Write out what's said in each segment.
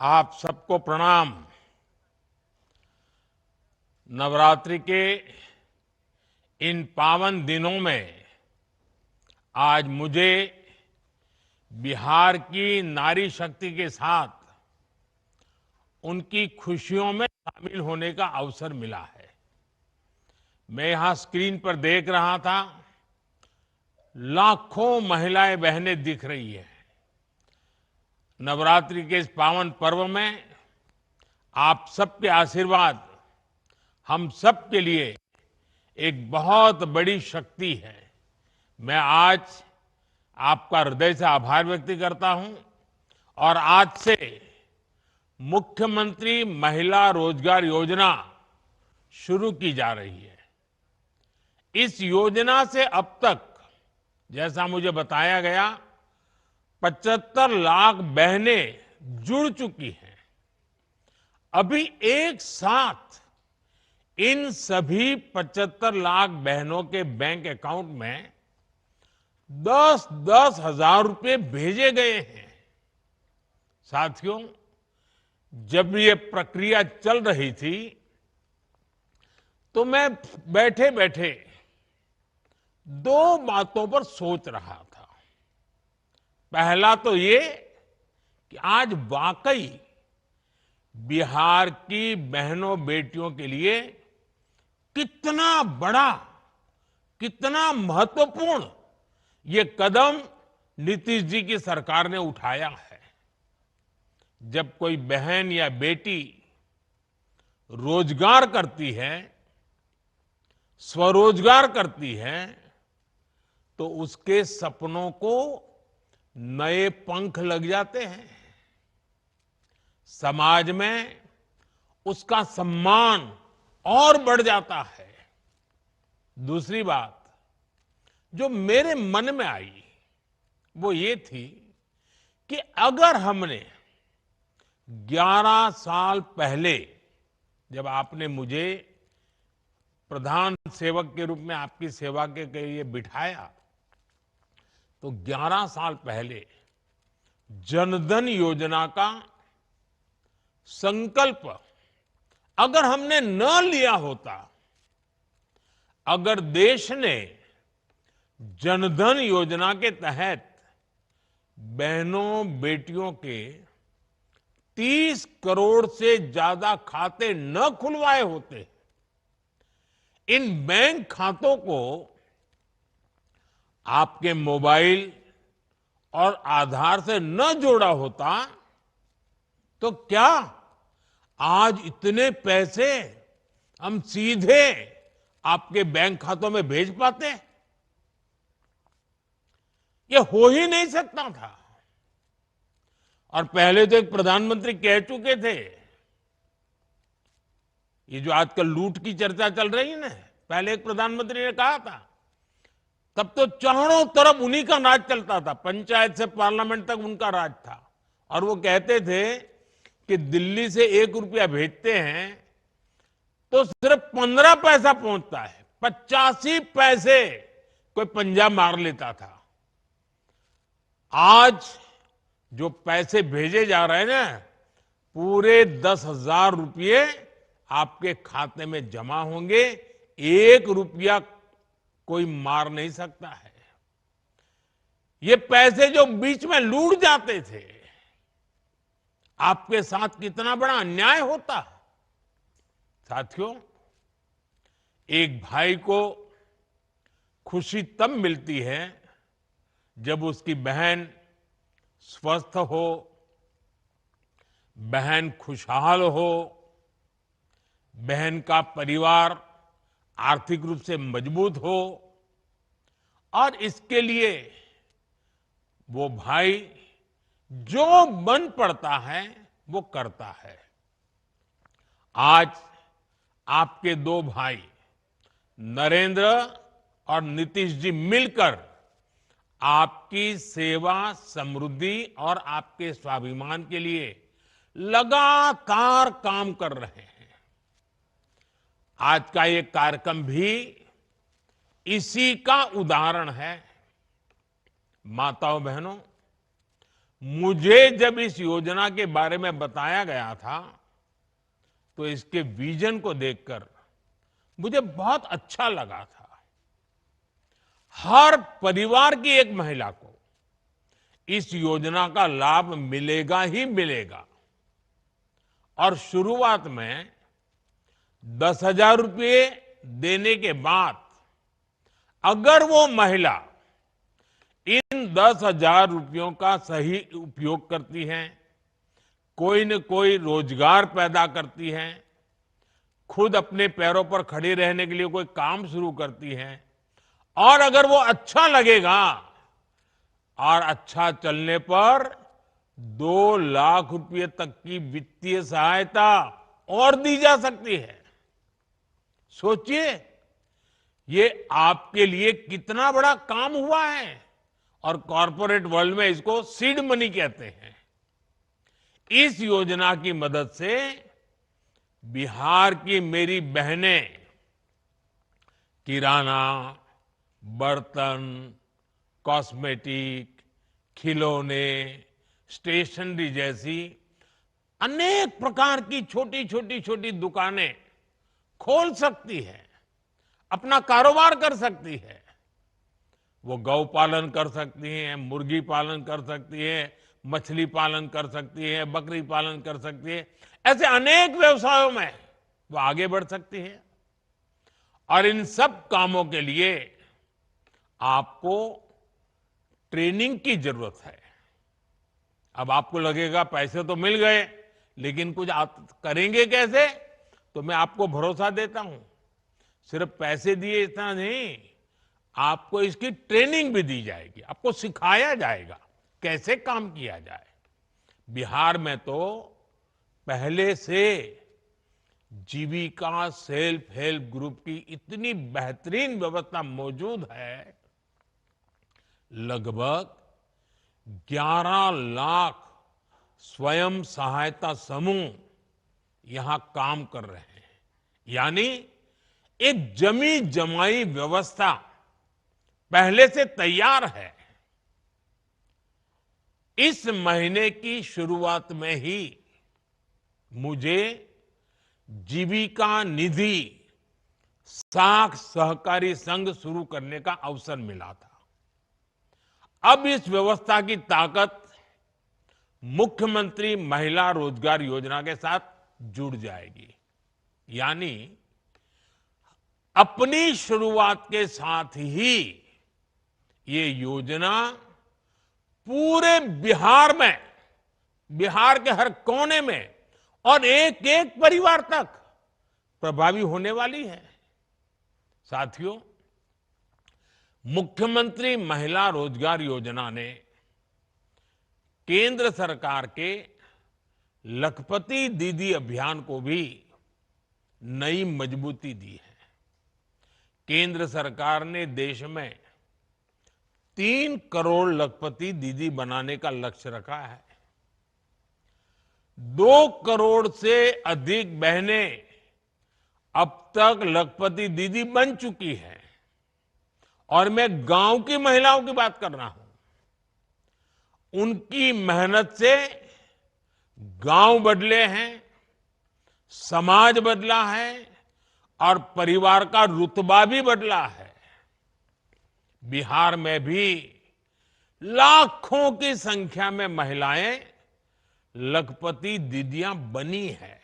आप सबको प्रणाम। नवरात्रि के इन पावन दिनों में आज मुझे बिहार की नारी शक्ति के साथ उनकी खुशियों में शामिल होने का अवसर मिला है। मैं यहां स्क्रीन पर देख रहा था, लाखों महिलाएं बहनें दिख रही हैं। नवरात्रि के इस पावन पर्व में आप सबके आशीर्वाद हम सब के लिए एक बहुत बड़ी शक्ति है। मैं आज आपका हृदय से आभार व्यक्त करता हूं और आज से मुख्यमंत्री महिला रोजगार योजना शुरू की जा रही है। इस योजना से अब तक, जैसा मुझे बताया गया, 75 लाख बहनें जुड़ चुकी हैं। अभी एक साथ इन सभी 75 लाख बहनों के बैंक अकाउंट में 10-10 हजार रुपए भेजे गए हैं। साथियों, जब ये प्रक्रिया चल रही थी तो मैं बैठे बैठे दो बातों पर सोच रहा था। पहला तो ये कि आज वाकई बिहार की बहनों बेटियों के लिए कितना बड़ा, कितना महत्वपूर्ण ये कदम नीतीश जी की सरकार ने उठाया है। जब कोई बहन या बेटी रोजगार करती है, स्वरोजगार करती है, तो उसके सपनों को नए पंख लग जाते हैं। समाज में उसका सम्मान और बढ़ जाता है। दूसरी बात जो मेरे मन में आई वो ये थी कि अगर हमने 11 साल पहले, जब आपने मुझे प्रधान सेवक के रूप में आपकी सेवा के लिए बिठाया, तो 11 साल पहले जनधन योजना का संकल्प अगर हमने न लिया होता, अगर देश ने जनधन योजना के तहत बहनों बेटियों के 30 करोड़ से ज्यादा खाते न खुलवाए होते, इन बैंक खातों को आपके मोबाइल और आधार से न जोड़ा होता, तो क्या आज इतने पैसे हम सीधे आपके बैंक खातों में भेज पाते? ये हो ही नहीं सकता था। और पहले तो एक प्रधानमंत्री कह चुके थे, ये जो आजकल लूट की चर्चा चल रही है ना, पहले एक प्रधानमंत्री ने कहा था, तब तो चारों तरफ उन्हीं का राज चलता था, पंचायत से पार्लियामेंट तक उनका राज था। और वो कहते थे कि दिल्ली से 1 रुपया भेजते हैं तो सिर्फ 15 पैसा पहुंचता है, 85 पैसे कोई पंजा मार लेता था। आज जो पैसे भेजे जा रहे हैं ना, पूरे 10,000 रुपये आपके खाते में जमा होंगे। 1 रुपया कोई मार नहीं सकता है। ये पैसे जो बीच में लूट जाते थे, आपके साथ कितना बड़ा अन्याय होता। साथियों, एक भाई को खुशी तब मिलती है जब उसकी बहन स्वस्थ हो, बहन खुशहाल हो, बहन का परिवार आर्थिक रूप से मजबूत हो, और इसके लिए वो भाई जो बन पड़ता है वो करता है। आज आपके दो भाई नरेंद्र और नीतीश जी मिलकर आपकी सेवा, समृद्धि और आपके स्वाभिमान के लिए लगातार काम कर रहे हैं। आज का ये कार्यक्रम भी इसी का उदाहरण है। माताओं बहनों, मुझे जब इस योजना के बारे में बताया गया था तो इसके विजन को देखकर मुझे बहुत अच्छा लगा था। हर परिवार की एक महिला को इस योजना का लाभ मिलेगा ही मिलेगा। और शुरुआत में 10,000 रुपये देने के बाद अगर वो महिला इन 10,000 रुपयों का सही उपयोग करती है, कोई न कोई रोजगार पैदा करती है, खुद अपने पैरों पर खड़ी रहने के लिए कोई काम शुरू करती है, और अगर वो अच्छा लगेगा और अच्छा चलने पर 2 लाख रुपए तक की वित्तीय सहायता और दी जा सकती है। सोचिए, ये आपके लिए कितना बड़ा काम हुआ है। और कॉरपोरेट वर्ल्ड में इसको सीड मनी कहते हैं। इस योजना की मदद से बिहार की मेरी बहनें किराना, बर्तन, कॉस्मेटिक, खिलौने, स्टेशनरी जैसी अनेक प्रकार की छोटी दुकानें खोल सकती है, अपना कारोबार कर सकती है। वो गौ पालन कर सकती हैं, मुर्गी पालन कर सकती है, मछली पालन कर सकती है, बकरी पालन कर सकती है। ऐसे अनेक व्यवसायों में वो आगे बढ़ सकती है। और इन सब कामों के लिए आपको ट्रेनिंग की जरूरत है। अब आपको लगेगा पैसे तो मिल गए, लेकिन कुछ आप करेंगे कैसे? तो मैं आपको भरोसा देता हूं, सिर्फ पैसे दिए इतना नहीं, आपको इसकी ट्रेनिंग भी दी जाएगी, आपको सिखाया जाएगा कैसे काम किया जाए। बिहार में तो पहले से जीविका सेल्फ हेल्प ग्रुप की इतनी बेहतरीन व्यवस्था मौजूद है। लगभग 11 लाख स्वयं सहायता समूह यहां काम कर रहे हैं। यानी एक जमी जमाई व्यवस्था पहले से तैयार है। इस महीने की शुरुआत में ही मुझे जीविका निधि साख सहकारी संघ शुरू करने का अवसर मिला था। अब इस व्यवस्था की ताकत मुख्यमंत्री महिला रोजगार योजना के साथ जुड़ जाएगी। यानी अपनी शुरुआत के साथ ही ये योजना पूरे बिहार में, बिहार के हर कोने में और एक एक परिवार तक प्रभावी होने वाली है। साथियों, मुख्यमंत्री महिला रोजगार योजना ने केंद्र सरकार के लखपति दीदी अभियान को भी नई मजबूती दी है। केंद्र सरकार ने देश में 3 करोड़ लखपति दीदी बनाने का लक्ष्य रखा है। 2 करोड़ से अधिक बहनें अब तक लखपति दीदी बन चुकी हैं। और मैं गांव की महिलाओं की बात कर रहा हूं। उनकी मेहनत से गांव बदले हैं, समाज बदला है और परिवार का रुतबा भी बदला है। बिहार में भी लाखों की संख्या में महिलाएं लखपति दीदियां बनी है।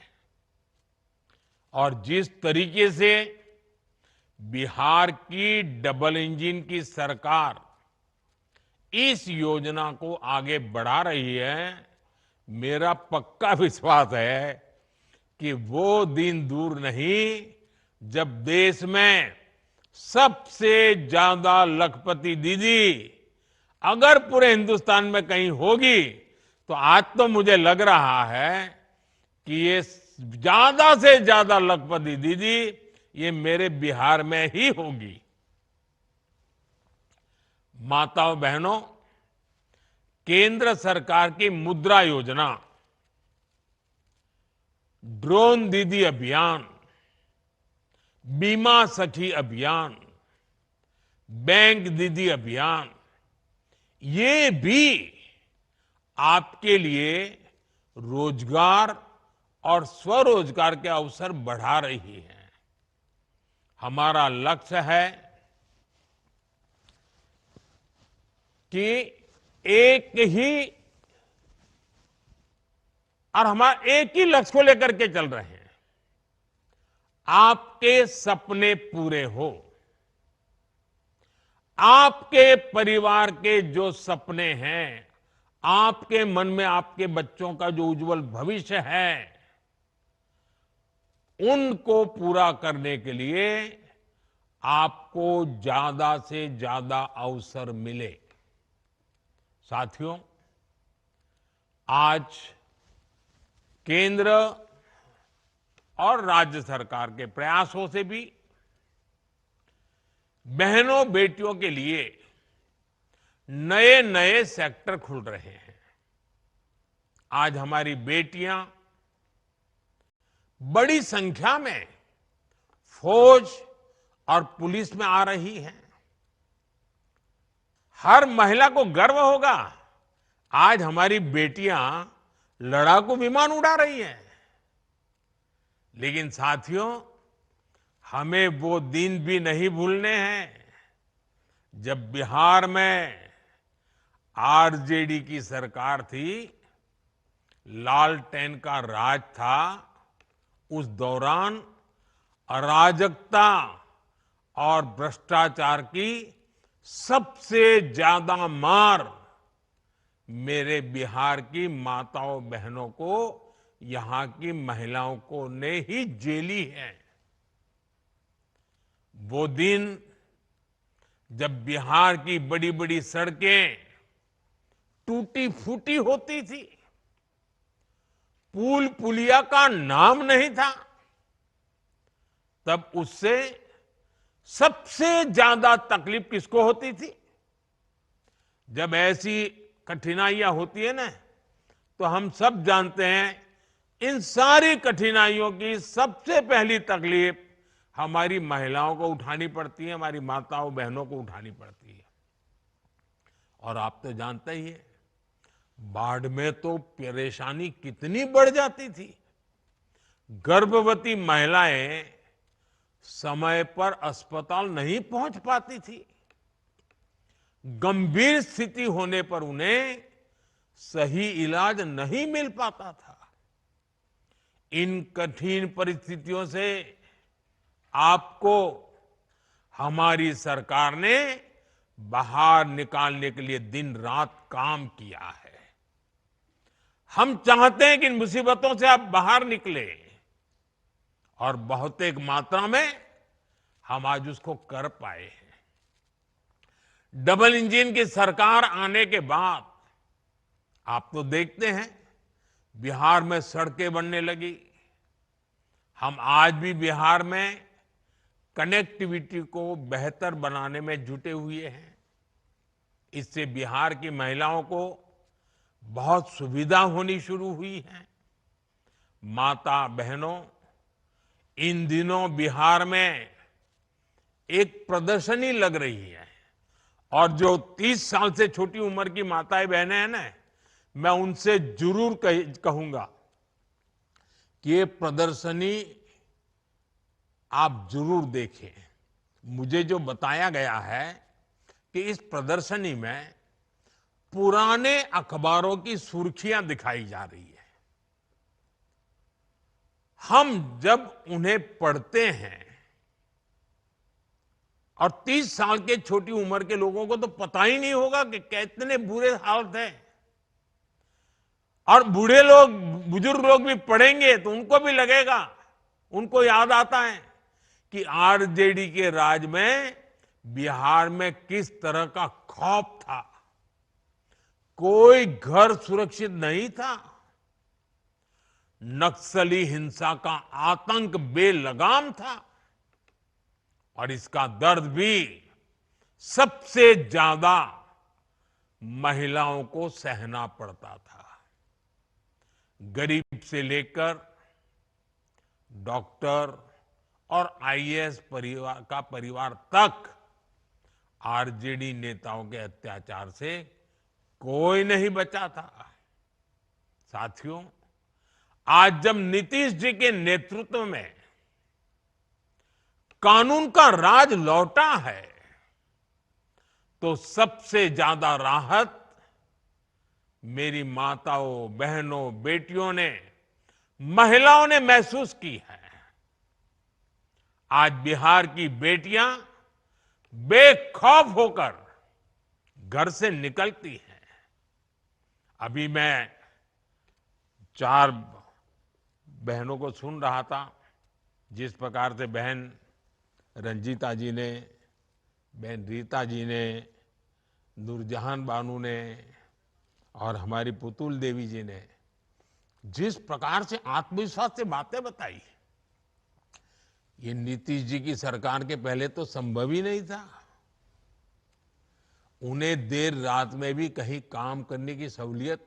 और जिस तरीके से बिहार की डबल इंजन की सरकार इस योजना को आगे बढ़ा रही है, मेरा पक्का विश्वास है कि वो दिन दूर नहीं जब देश में सबसे ज्यादा लखपति दीदी अगर पूरे हिंदुस्तान में कहीं होगी तो आज तो मुझे लग रहा है कि ये ज्यादा से ज्यादा लखपति दीदी ये मेरे बिहार में ही होगी। माताओं बहनों, केंद्र सरकार की मुद्रा योजना, ड्रोन दीदी अभियान, बीमा सखी अभियान, बैंक दीदी अभियान, ये भी आपके लिए रोजगार और स्वरोजगार के अवसर बढ़ा रही है। हमारा लक्ष्य है कि एक ही और हमारा एक ही लक्ष्य को लेकर के चल रहे हैं, आपके सपने पूरे हो। आपके परिवार के जो सपने हैं, आपके मन में आपके बच्चों का जो उज्जवल भविष्य है, उनको पूरा करने के लिए आपको ज्यादा से ज्यादा अवसर मिले। साथियों, आज केंद्र और राज्य सरकार के प्रयासों से भी बहनों बेटियों के लिए नए नए सेक्टर खुल रहे हैं। आज हमारी बेटियां बड़ी संख्या में फौज और पुलिस में आ रही हैं। हर महिला को गर्व होगा, आज हमारी बेटियां लड़ाकू विमान उड़ा रही हैं। लेकिन साथियों, हमें वो दिन भी नहीं भूलने हैं जब बिहार में आरजेडी की सरकार थी, लालटेन का राज था। उस दौरान अराजकता और भ्रष्टाचार की सबसे ज्यादा मार मेरे बिहार की माताओं बहनों को, यहां की महिलाओं को ने ही झेली है। वो दिन जब बिहार की बड़ी बड़ी सड़कें टूटी फूटी होती थी, पुल पुलिया का नाम नहीं था, तब उससे सबसे ज्यादा तकलीफ किसको होती थी? जब ऐसी कठिनाइयां होती है ना, तो हम सब जानते हैं, इन सारी कठिनाइयों की सबसे पहली तकलीफ हमारी महिलाओं को उठानी पड़ती है, हमारी माताओं बहनों को उठानी पड़ती है। और आप तो जानते ही है, बाढ़ में तो परेशानी कितनी बढ़ जाती थी। गर्भवती महिलाएं समय पर अस्पताल नहीं पहुंच पाती थी। गंभीर स्थिति होने पर उन्हें सही इलाज नहीं मिल पाता था। इन कठिन परिस्थितियों से आपको हमारी सरकार ने बाहर निकालने के लिए दिन रात काम किया है। हम चाहते हैं कि इन मुसीबतों से आप बाहर निकले, और बहुत एक मात्रा में हम आज उसको कर पाए हैं। डबल इंजन की सरकार आने के बाद आप तो देखते हैं, बिहार में सड़कें बनने लगी। हम आज भी बिहार में कनेक्टिविटी को बेहतर बनाने में जुटे हुए हैं। इससे बिहार की महिलाओं को बहुत सुविधा होनी शुरू हुई है। माता बहनों, इन दिनों बिहार में एक प्रदर्शनी लग रही है, और जो 30 साल से छोटी उम्र की माताएं बहनें हैं ना, मैं उनसे जरूर कहूंगा कि ये प्रदर्शनी आप जरूर देखें। मुझे जो बताया गया है कि इस प्रदर्शनी में पुराने अखबारों की सुर्खियां दिखाई जा रही है। हम जब उन्हें पढ़ते हैं, और 30 साल के छोटी उम्र के लोगों को तो पता ही नहीं होगा कि कितने बुरे हालत हैं। और बूढ़े लोग, बुजुर्ग लोग भी पढ़ेंगे तो उनको भी लगेगा, उनको याद आता है कि आरजेडी के राज में बिहार में किस तरह का खौफ था। कोई घर सुरक्षित नहीं था। नक्सली हिंसा का आतंक बेलगाम था, और इसका दर्द भी सबसे ज्यादा महिलाओं को सहना पड़ता था। गरीब से लेकर डॉक्टर और आईएएस परिवार तक आरजेडी नेताओं के अत्याचार से कोई नहीं बचा था। साथियों, आज जब नीतीश जी के नेतृत्व में कानून का राज लौटा है, तो सबसे ज्यादा राहत मेरी माताओं, बहनों, बेटियों ने, महिलाओं ने महसूस की है। आज बिहार की बेटियां बेखौफ होकर घर से निकलती हैं। अभी मैं 4 बहनों को सुन रहा था, जिस प्रकार से बहन रंजीता जी ने, बहन रीता जी ने, नूरजहान बानू ने और हमारी पुतुल देवी जी ने जिस प्रकार से आत्मविश्वास से बातें बताई, ये नीतीश जी की सरकार के पहले तो संभव ही नहीं था। उन्हें देर रात में भी कहीं काम करने की सहूलियत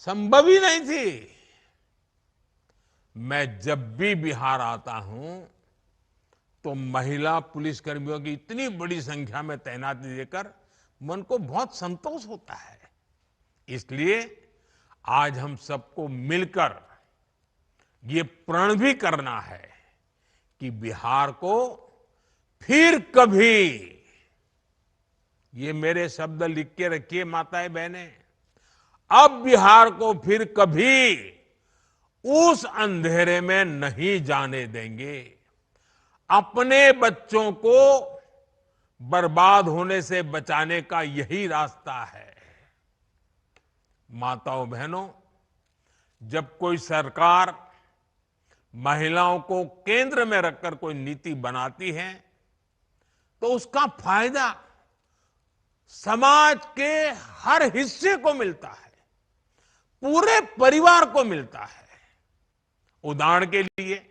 संभव ही नहीं थी। मैं जब भी बिहार आता हूं तो महिला पुलिसकर्मियों की इतनी बड़ी संख्या में तैनाती देकर मन को बहुत संतोष होता है। इसलिए आज हम सबको मिलकर ये प्रण भी करना है कि बिहार को फिर कभी, ये मेरे शब्द लिख के रखिए माताएं बहनें, अब बिहार को फिर कभी उस अंधेरे में नहीं जाने देंगे। अपने बच्चों को बर्बाद होने से बचाने का यही रास्ता है। माताओं बहनों, जब कोई सरकार महिलाओं को केंद्र में रखकर कोई नीति बनाती है तो उसका फायदा समाज के हर हिस्से को मिलता है, पूरे परिवार को मिलता है। उदाहरण के लिए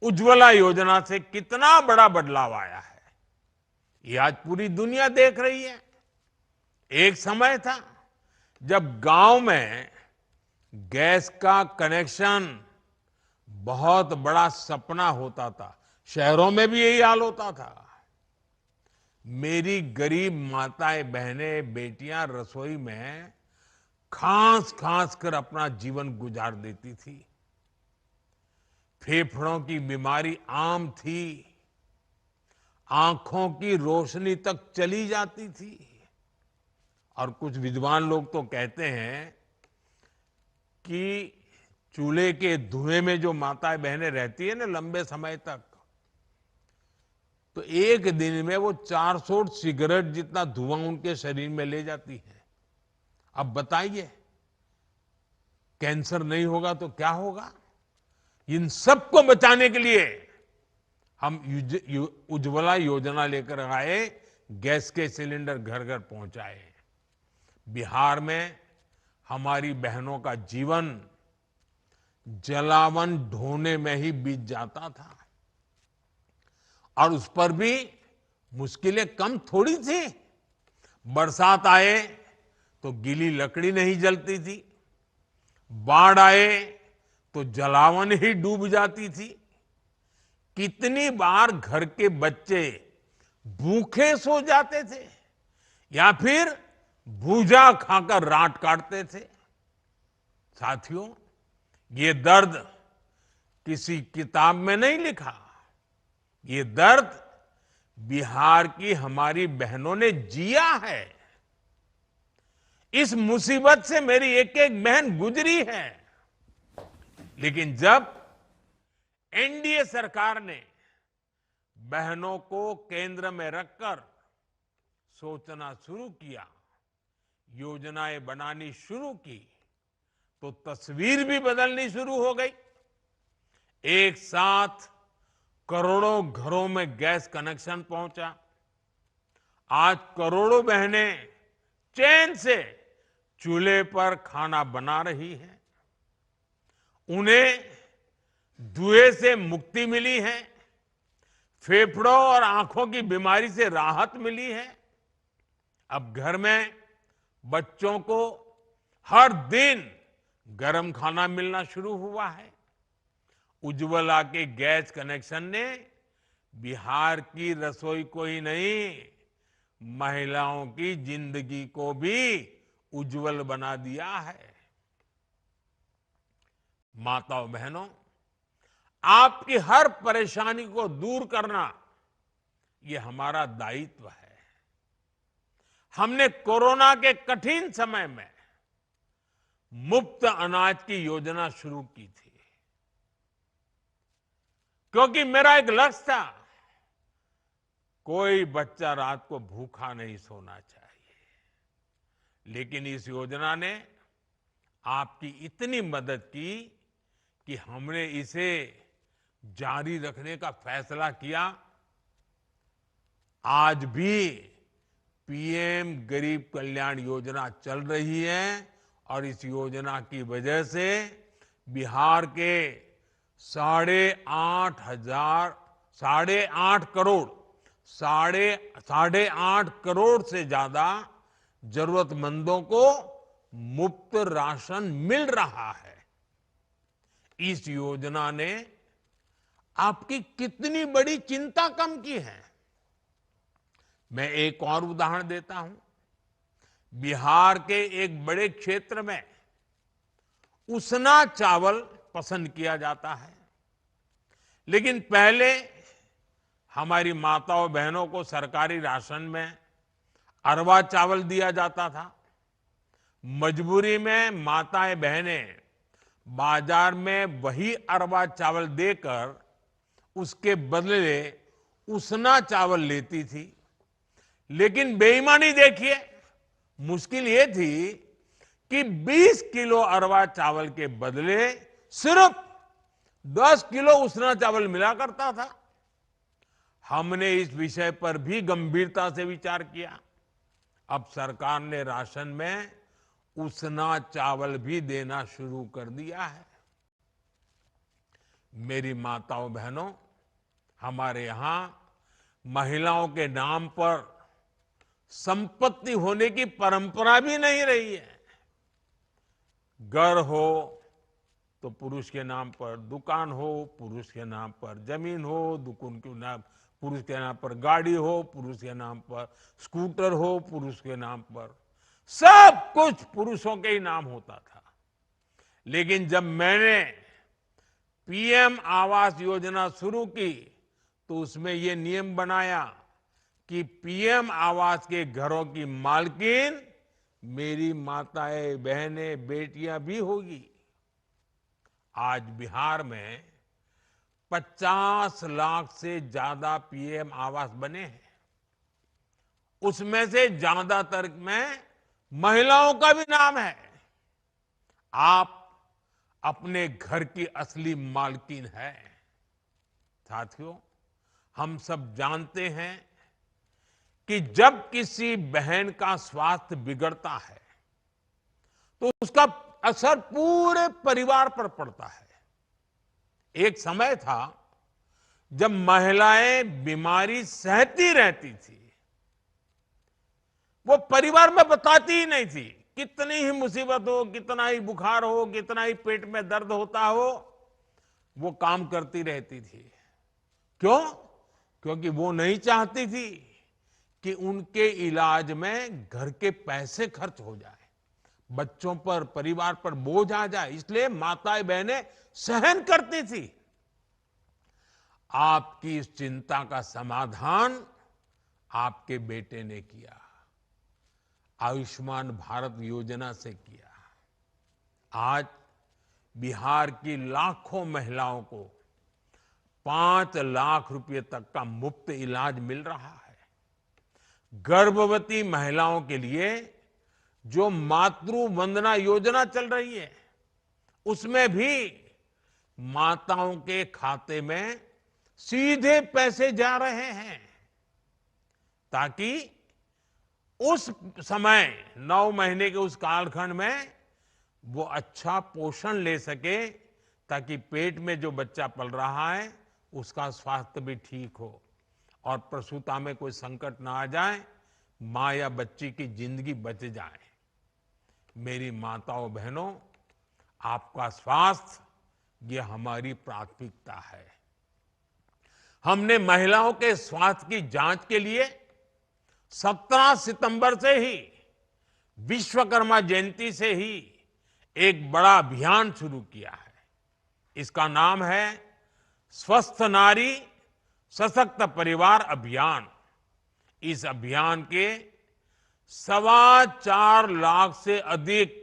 उज्ज्वला योजना से कितना बड़ा बदलाव आया है, ये आज पूरी दुनिया देख रही है। एक समय था जब गांव में गैस का कनेक्शन बहुत बड़ा सपना होता था, शहरों में भी यही हाल होता था। मेरी गरीब माताएं, बहनें, बेटियां रसोई में खांस खांस कर अपना जीवन गुजार देती थी। फेफड़ों की बीमारी आम थी, आंखों की रोशनी तक चली जाती थी। और कुछ विद्वान लोग तो कहते हैं कि चूल्हे के धुएं में जो माताएं बहनें रहती है ना लंबे समय तक, तो एक दिन में वो 400 सिगरेट जितना धुआं उनके शरीर में ले जाती है। अब बताइए, कैंसर नहीं होगा तो क्या होगा? इन सबको बचाने के लिए हम उज्ज्वला योजना लेकर आए, गैस के सिलेंडर घर घर पहुंचाए। बिहार में हमारी बहनों का जीवन जलावन ढोने में ही बीत जाता था, और उस पर भी मुश्किलें कम थोड़ी थी। बरसात आए तो गीली लकड़ी नहीं जलती थी, बाढ़ आए तो जलावन ही डूब जाती थी। कितनी बार घर के बच्चे भूखे सो जाते थे या फिर भूजा खाकर रात काटते थे। साथियों, ये दर्द किसी किताब में नहीं लिखा, ये दर्द बिहार की हमारी बहनों ने जिया है। इस मुसीबत से मेरी एक एक बहन गुजरी है। लेकिन जब एनडीए सरकार ने बहनों को केंद्र में रखकर सोचना शुरू किया, योजनाएं बनानी शुरू की, तो तस्वीर भी बदलनी शुरू हो गई। एक साथ करोड़ों घरों में गैस कनेक्शन पहुंचा। आज करोड़ों बहनें चैन से चूल्हे पर खाना बना रही हैं। उन्हें धुएं से मुक्ति मिली है, फेफड़ों और आंखों की बीमारी से राहत मिली है। अब घर में बच्चों को हर दिन गरम खाना मिलना शुरू हुआ है। उज्ज्वला के गैस कनेक्शन ने बिहार की रसोई को ही नहीं, महिलाओं की जिंदगी को भी उज्जवल बना दिया है। माताओं बहनों, आपकी हर परेशानी को दूर करना ये हमारा दायित्व है। हमने कोरोना के कठिन समय में मुफ्त अनाज की योजना शुरू की थी, क्योंकि मेरा एक लक्ष्य था, कोई बच्चा रात को भूखा नहीं सोना चाहिए। लेकिन इस योजना ने आपकी इतनी मदद की कि हमने इसे जारी रखने का फैसला किया। आज भी पीएम गरीब कल्याण योजना चल रही है और इस योजना की वजह से बिहार के 8.5 करोड़ से ज्यादा जरूरतमंदों को मुफ्त राशन मिल रहा है। इस योजना ने आपकी कितनी बड़ी चिंता कम की है। मैं एक और उदाहरण देता हूं। बिहार के एक बड़े क्षेत्र में उसना चावल पसंद किया जाता है, लेकिन पहले हमारी माताओं बहनों को सरकारी राशन में अरवा चावल दिया जाता था। मजबूरी में माताएं बहनें बाजार में वही अरवा चावल देकर उसके बदले उसना चावल लेती थी। लेकिन बेईमानी देखिए, मुश्किल ये थी कि 20 किलो अरवा चावल के बदले सिर्फ 10 किलो उसना चावल मिला करता था। हमने इस विषय पर भी गंभीरता से विचार किया। अब सरकार ने राशन में उसना चावल भी देना शुरू कर दिया है। मेरी माताओं बहनों, हमारे यहां महिलाओं के नाम पर संपत्ति होने की परंपरा भी नहीं रही है। घर हो तो पुरुष के नाम पर, दुकान हो पुरुष के नाम पर, जमीन हो दुकान के नाम पुरुष के नाम पर, गाड़ी हो पुरुष के नाम पर, स्कूटर हो पुरुष के नाम पर, सब कुछ पुरुषों के ही नाम होता था। लेकिन जब मैंने पीएम आवास योजना शुरू की तो उसमें यह नियम बनाया कि पीएम आवास के घरों की मालकिन मेरी माताएं बहनें बेटियां भी होगी। आज बिहार में 50 लाख से ज्यादा पीएम आवास बने हैं। उसमें से ज्यादातर में महिलाओं का भी नाम है। आप अपने घर की असली मालकिन है। साथियों, हम सब जानते हैं कि जब किसी बहन का स्वास्थ्य बिगड़ता है तो उसका असर पूरे परिवार पर पड़ता है। एक समय था जब महिलाएं बीमारी सहती रहती थी, वो परिवार में बताती ही नहीं थी। कितनी ही मुसीबत हो, कितना ही बुखार हो, कितना ही पेट में दर्द होता हो, वो काम करती रहती थी। क्यों? क्योंकि वो नहीं चाहती थी कि उनके इलाज में घर के पैसे खर्च हो जाए, बच्चों पर, परिवार पर बोझ आ जाए। इसलिए माताएं बहनें सहन करती थी। आपकी इस चिंता का समाधान आपके बेटे ने किया, आयुष्मान भारत योजना से किया। आज बिहार की लाखों महिलाओं को 5 लाख रुपए तक का मुफ्त इलाज मिल रहा है। गर्भवती महिलाओं के लिए जो मातृ वंदना योजना चल रही है, उसमें भी माताओं के खाते में सीधे पैसे जा रहे हैं, ताकि उस समय 9 महीने के उस कालखंड में वो अच्छा पोषण ले सके, ताकि पेट में जो बच्चा पल रहा है उसका स्वास्थ्य भी ठीक हो और प्रसूता में कोई संकट ना आ जाए, मां या बच्ची की जिंदगी बच जाए। मेरी माताओं बहनों, आपका स्वास्थ्य ये हमारी प्राथमिकता है। हमने महिलाओं के स्वास्थ्य की जांच के लिए 17 सितंबर से ही, विश्वकर्मा जयंती से ही एक बड़ा अभियान शुरू किया है। इसका नाम है स्वस्थ नारी सशक्त परिवार अभियान। इस अभियान के 4.25 लाख से अधिक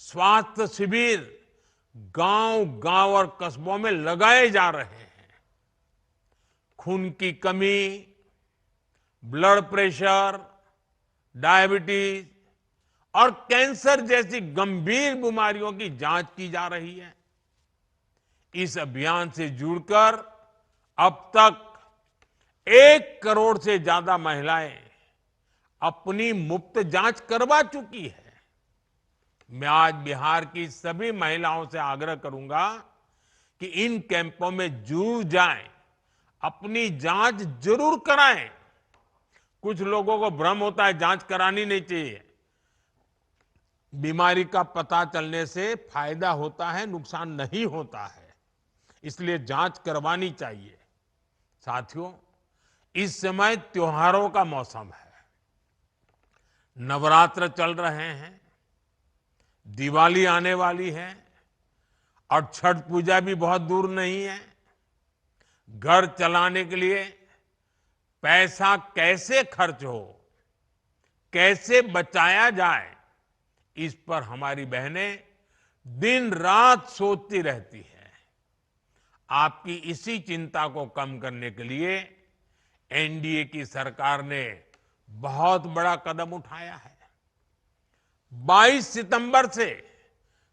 स्वास्थ्य शिविर गांव-गांव और कस्बों में लगाए जा रहे हैं। खून की कमी, ब्लड प्रेशर, डायबिटीज और कैंसर जैसी गंभीर बीमारियों की जांच की जा रही है। इस अभियान से जुड़कर अब तक 1 करोड़ से ज्यादा महिलाएं अपनी मुफ्त जांच करवा चुकी है। मैं आज बिहार की सभी महिलाओं से आग्रह करूंगा कि इन कैंपों में जरूर जाएं, अपनी जांच जरूर कराएं। कुछ लोगों को भ्रम होता है जांच करानी नहीं चाहिए। बीमारी का पता चलने से फायदा होता है, नुकसान नहीं होता है, इसलिए जांच करवानी चाहिए। साथियों, इस समय त्योहारों का मौसम है, नवरात्र चल रहे हैं, दिवाली आने वाली है और छठ पूजा भी बहुत दूर नहीं है। घर चलाने के लिए पैसा कैसे खर्च हो, कैसे बचाया जाए, इस पर हमारी बहनें दिन रात सोचती रहती है। आपकी इसी चिंता को कम करने के लिए एनडीए की सरकार ने बहुत बड़ा कदम उठाया है। 22 सितंबर से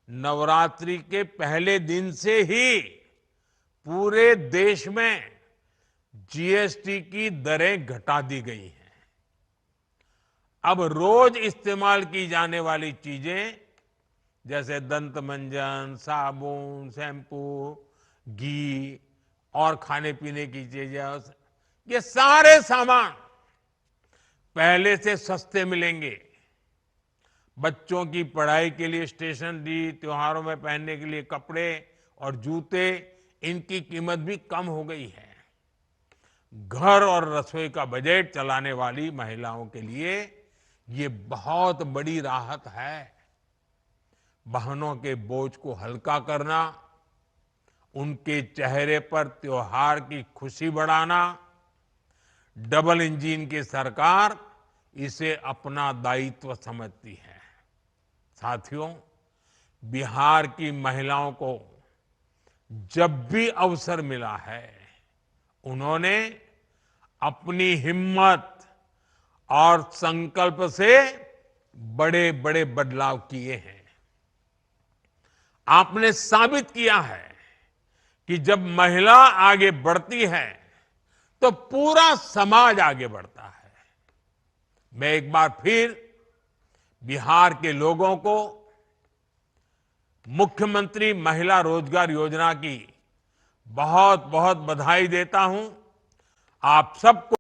नवरात्रि के पहले दिन से ही पूरे देश में जीएसटी की दरें घटा दी गई हैं। अब रोज इस्तेमाल की जाने वाली चीजें जैसे दंत मंजन, साबुन, शैम्पू, घी और खाने पीने की चीजें, ये सारे सामान पहले से सस्ते मिलेंगे। बच्चों की पढ़ाई के लिए स्टेशनरी, त्योहारों में पहनने के लिए कपड़े और जूते, इनकी कीमत भी कम हो गई है। घर और रसोई का बजट चलाने वाली महिलाओं के लिए ये बहुत बड़ी राहत है। बहनों के बोझ को हल्का करना, उनके चेहरे पर त्योहार की खुशी बढ़ाना, डबल इंजन की सरकार इसे अपना दायित्व समझती है। साथियों, बिहार की महिलाओं को जब भी अवसर मिला है, उन्होंने अपनी हिम्मत और संकल्प से बड़े बड़े बदलाव किए हैं। आपने साबित किया है कि जब महिला आगे बढ़ती है तो पूरा समाज आगे बढ़ता है। मैं एक बार फिर बिहार के लोगों को मुख्यमंत्री महिला रोजगार योजना की बहुत बहुत बधाई देता हूं। आप सबको